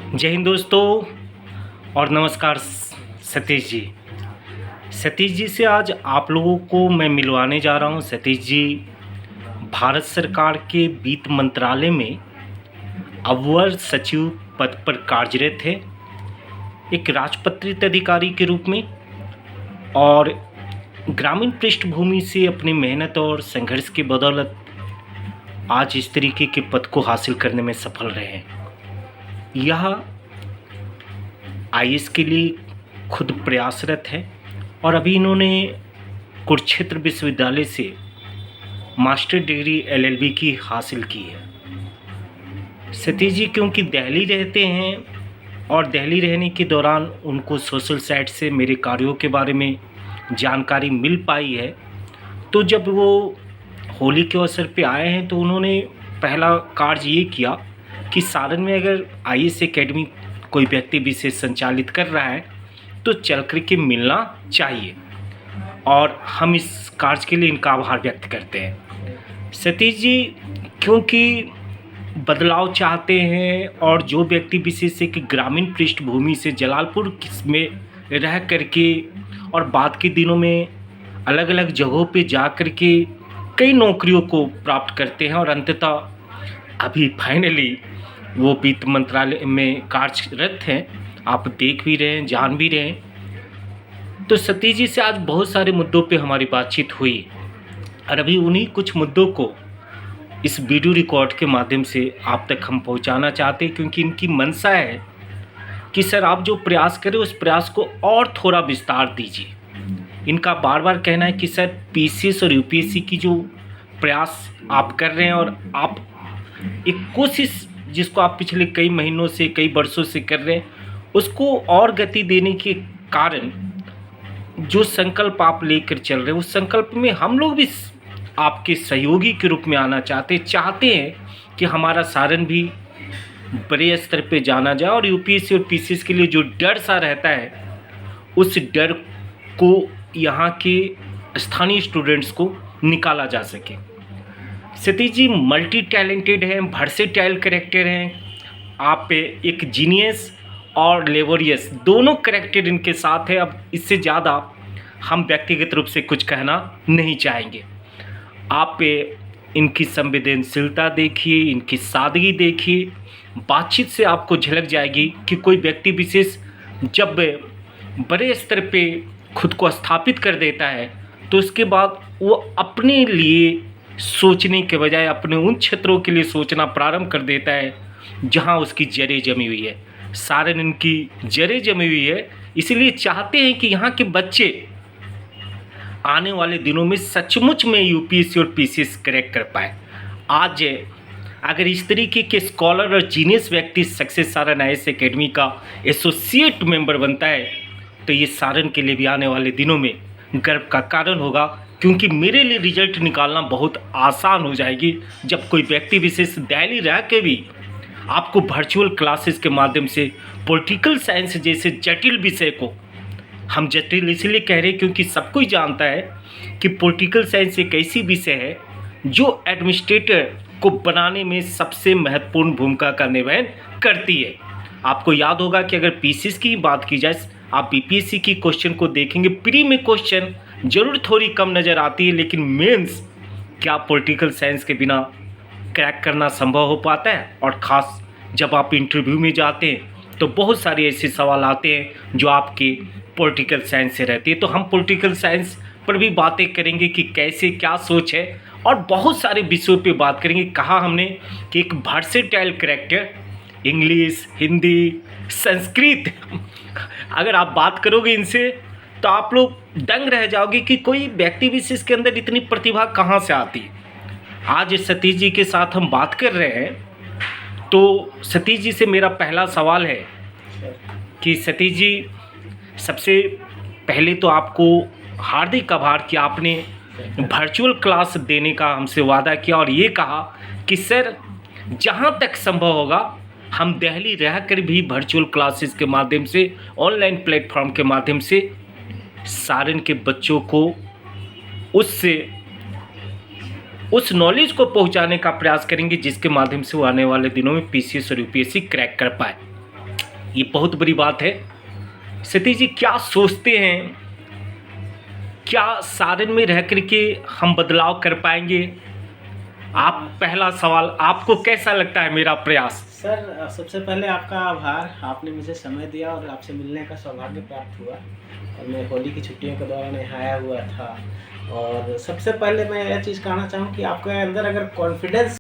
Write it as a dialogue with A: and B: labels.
A: जय हिंद दोस्तों और नमस्कार सतीश जी। सतीश जी से आज आप लोगों को मैं मिलवाने जा रहा हूं। सतीश जी भारत सरकार के वित्त मंत्रालय में अवर सचिव पद पर कार्यरत थे, एक राजपत्रित अधिकारी के रूप में, और ग्रामीण पृष्ठभूमि से अपनी मेहनत और संघर्ष की बदौलत आज इस तरीके के पद को हासिल करने में सफल रहे हैं। यह आईएएस के लिए खुद प्रयासरत है और अभी इन्होंने कुरुक्षेत्र विश्वविद्यालय से मास्टर डिग्री एलएलबी की हासिल की है। सतीश जी क्योंकि दिल्ली रहते हैं और दिल्ली रहने के दौरान उनको सोशल साइट से मेरे कार्यों के बारे में जानकारी मिल पाई है, तो जब वो होली के अवसर पे आए हैं तो उन्होंने पहला कार्य ये किया कि सारण में अगर आईएएस एकेडमी कोई व्यक्ति विशेष संचालित कर रहा है तो चल कर के मिलना चाहिए, और हम इस कार्य के लिए इनका आभार व्यक्त करते हैं। सतीश जी क्योंकि बदलाव चाहते हैं और जो व्यक्ति विशेष एक ग्रामीण पृष्ठभूमि से जलालपुर में रह करके और बाद के दिनों में अलग अलग जगहों पे जा कर के कई नौकरियों को प्राप्त करते हैं और अंततः अभी फाइनली वो वित्त मंत्रालय में कार्यरत हैं। आप देख भी रहे हैं, जान भी रहे हैं। तो सतीश जी से आज बहुत सारे मुद्दों पे हमारी बातचीत हुई और अभी उन्हीं कुछ मुद्दों को इस वीडियो रिकॉर्ड के माध्यम से आप तक हम पहुंचाना चाहते हैं, क्योंकि इनकी मंशा है कि सर आप जो प्रयास करें उस प्रयास को और थोड़ा विस्तार दीजिए। इनका बार बार कहना है कि सर पीसीएस और यूपीएससी की जो प्रयास आप कर रहे हैं और आप एक कोशिश जिसको आप पिछले कई महीनों से कई वर्षों से कर रहे हैं, उसको और गति देने के कारण जो संकल्प आप लेकर चल रहे हैं उस संकल्प में हम लोग भी आपके सहयोगी के रूप में आना चाहते हैं कि हमारा सारण भी बड़े स्तर पे जाना जाए और यूपीएससी और पीसीएस के लिए जो डर सा रहता है उस डर को यहाँ के स्थानीय स्टूडेंट्स को निकाला जा सके। सतीश जी मल्टी टैलेंटेड हैं, वर्सेटाइल कैरेक्टर हैं। आप एक जीनियस और लेबोरियस दोनों कैरेक्टर इनके साथ है। अब इससे ज़्यादा हम व्यक्तिगत रूप से कुछ कहना नहीं चाहेंगे। आप इनकी संवेदनशीलता देखिए, इनकी सादगी देखिए, बातचीत से आपको झलक जाएगी कि कोई व्यक्ति विशेष जब बड़े स्तर पे खुद को स्थापित कर देता है तो उसके बाद वो अपने लिए सोचने के बजाय अपने उन क्षेत्रों के लिए सोचना प्रारंभ कर देता है जहां उसकी जड़ें जमी हुई है। सारण इनकी जड़ें जमी हुई है, इसलिए चाहते हैं कि यहाँ के बच्चे आने वाले दिनों में सचमुच में यूपीएससी और पीसीएस क्रैक कर पाए। आज अगर इस तरीके के स्कॉलर और जीनियस व्यक्ति सक्सेस सारण आईएएस एकेडमी का एसोसिएट मेंबर बनता है तो ये सारण के लिए भी आने वाले दिनों में गर्व का कारण होगा, क्योंकि मेरे लिए रिजल्ट निकालना बहुत आसान हो जाएगी जब कोई व्यक्ति विशेष दिल्ली रह के भी आपको वर्चुअल क्लासेस के माध्यम से पॉलिटिकल साइंस जैसे जटिल विषय को, हम जटिल इसलिए कह रहे हैं क्योंकि सब कोई जानता है कि पॉलिटिकल साइंस एक ऐसी विषय है जो एडमिनिस्ट्रेटर को बनाने में सबसे महत्वपूर्ण भूमिका का निर्वहन करती है। आपको याद होगा कि अगर पीसीएस की बात की जाए, आप बीपीएससी की क्वेश्चन को देखेंगे, प्री में क्वेश्चन जरूर थोड़ी कम नज़र आती है, लेकिन मेंस क्या पॉलिटिकल साइंस के बिना क्रैक करना संभव हो पाता है? और ख़ास जब आप इंटरव्यू में जाते हैं तो बहुत सारे ऐसे सवाल आते हैं जो आपके पॉलिटिकल साइंस से रहती है। तो हम पॉलिटिकल साइंस पर भी बातें करेंगे कि कैसे क्या सोच है और बहुत सारे विषयों पे बात करेंगे। कहा हमने कि एक versatile character, English, Hindi, Sanskrit अगर आप बात करोगे इनसे तो आप लोग दंग रह जाओगे कि कोई व्यक्ति विशेष के अंदर इतनी प्रतिभा कहाँ से आती है। आज सतीश जी के साथ हम बात कर रहे हैं, तो सतीश जी से मेरा पहला सवाल है कि सतीश जी सबसे पहले तो आपको हार्दिक आभार कि आपने वर्चुअल क्लास देने का हमसे वादा किया और ये कहा कि सर जहाँ तक संभव होगा हम दिल्ली रहकर भी वर्चुअल क्लासेस के माध्यम से, ऑनलाइन प्लेटफॉर्म के माध्यम से सारण के बच्चों को उस नॉलेज को पहुंचाने का प्रयास करेंगे जिसके माध्यम से वो आने वाले दिनों में पीसीएस और यूपीएससी क्रैक कर पाए। ये बहुत बड़ी बात है। सतीश जी क्या सोचते हैं, क्या सारण में रह कर के हम बदलाव कर पाएंगे? आप पहला सवाल, आपको कैसा लगता है मेरा प्रयास?
B: सर सबसे पहले आपका आभार, आपने मुझे समय दिया और आपसे मिलने का सौभाग्य प्राप्त हुआ। और मैं होली की छुट्टियों के दौरान यहाँ आया हुआ था। और सबसे पहले मैं यह चीज़ कहना चाहूँ कि आपके अंदर अगर कॉन्फिडेंस